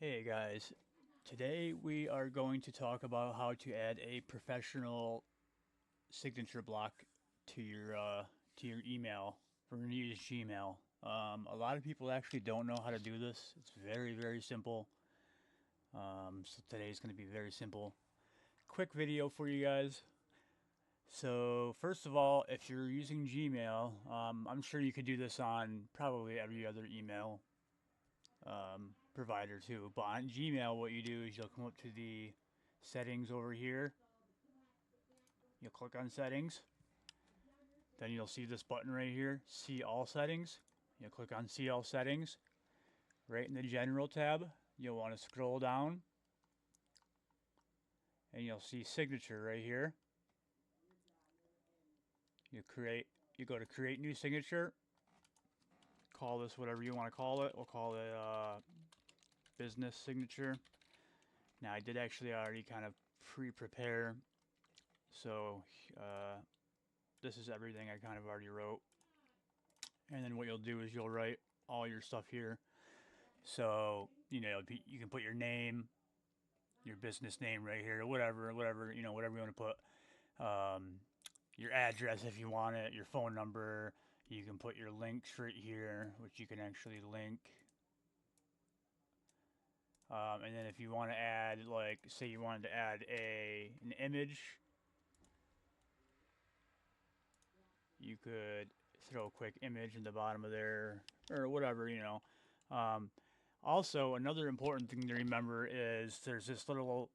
Hey guys, today we are going to talk about how to add a professional signature block to your email. We're going to use Gmail. A lot of people actually don't know how to do this. It's very simple. So today is going to be very simple. Quick video for you guys. So first of all, if you're using Gmail, I'm sure you could do this on probably every other email provider too. But on Gmail, what you do is you'll come up to the settings over here. You'll click on settings. Then you'll see this button right here, see all settings. You'll click on see all settings. Right in the general tab, you'll want to scroll down and you'll see signature right here. You go to create new signature. Call this whatever you want to call it. We'll call it business signature. Now I did actually already kind of pre-prepare, so this is everything I kind of already wrote. And then what you'll do is you'll write all your stuff here. So you can put your name, your business name right here, whatever you want to put. Your address if you want it, your phone number. You can put your links right here, which you can actually link. And then if you want to add, like, say you wanted to add an image, you could throw a quick image in the bottom of there or whatever. Also, another important thing to remember is there's this little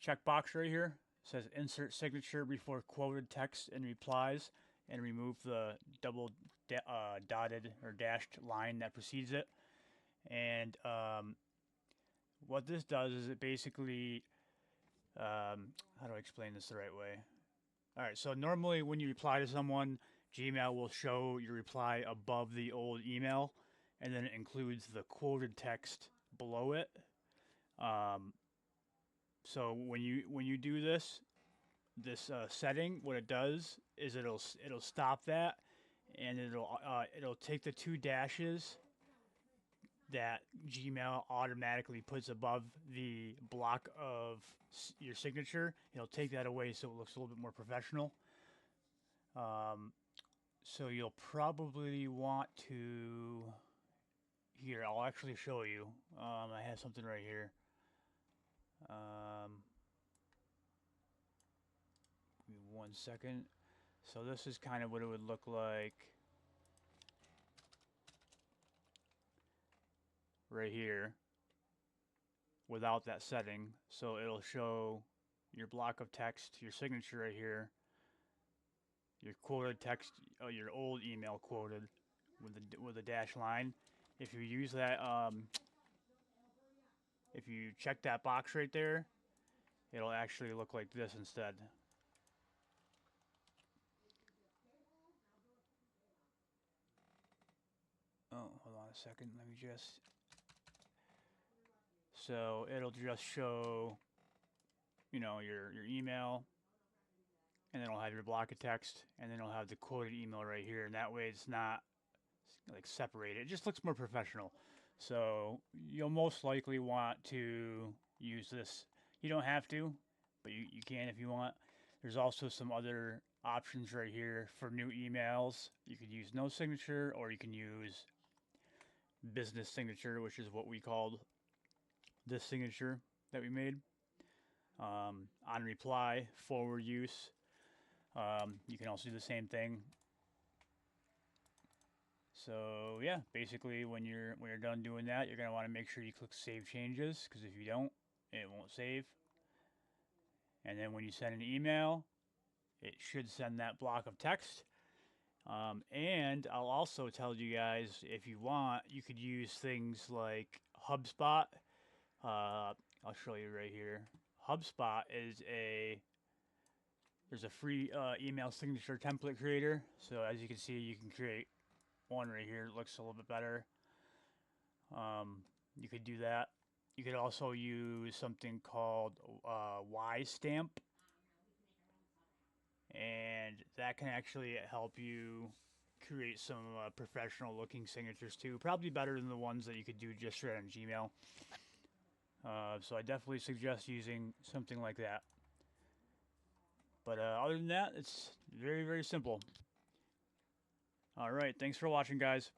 checkbox right here. It says insert signature before quoted text and replies, and remove the double dotted or dashed line that precedes it. And what this does is it basically, how do I explain this the right way? All right, so normally when you reply to someone, Gmail will show your reply above the old email, and then it includes the quoted text below it. Um, so when you do this setting, what it does is it'll stop that, and it'll take the two dashes that Gmail automatically puts above the block of your signature. It'll take that away so it looks a little bit more professional. Um, so you'll probably want to. Here, I'll actually show you. I have something right here. Um, Give me 1 second. So this is kind of what it would look like right here without that setting. So it'll show your block of text, your signature right here, your quoted text, your old email quoted with a dash line. If you use that, if you check that box right there, it'll actually look like this instead. Oh, hold on a second. Let me just. So it'll just show, your email, and then it'll have your block of text, and then it'll have the quoted email right here, and that way it's not like separated. It just looks more professional. So you'll most likely want to use this. You don't have to, but you can if you want. There's also some other options right here for new emails. You could use no signature, or you can use business signature, which is what we called this signature that we made. On reply, forward use. You can also do the same thing. So yeah, basically when you're done doing that, you're gonna want to make sure you click Save Changes, because if you don't, it won't save. And then when you send an email, it should send that block of text. And I'll also tell you guys, if you want, you could use things like HubSpot. I'll show you right here. HubSpot is there's a free email signature template creator. So as you can see, you can create one right here. It looks a little bit better. You could do that. You could also use something called Y stamp, and that can actually help you create some professional looking signatures too. Probably better than the ones that you could do just straight on Gmail. So I definitely suggest using something like that. But other than that, it's very, very simple. All right, thanks for watching, guys.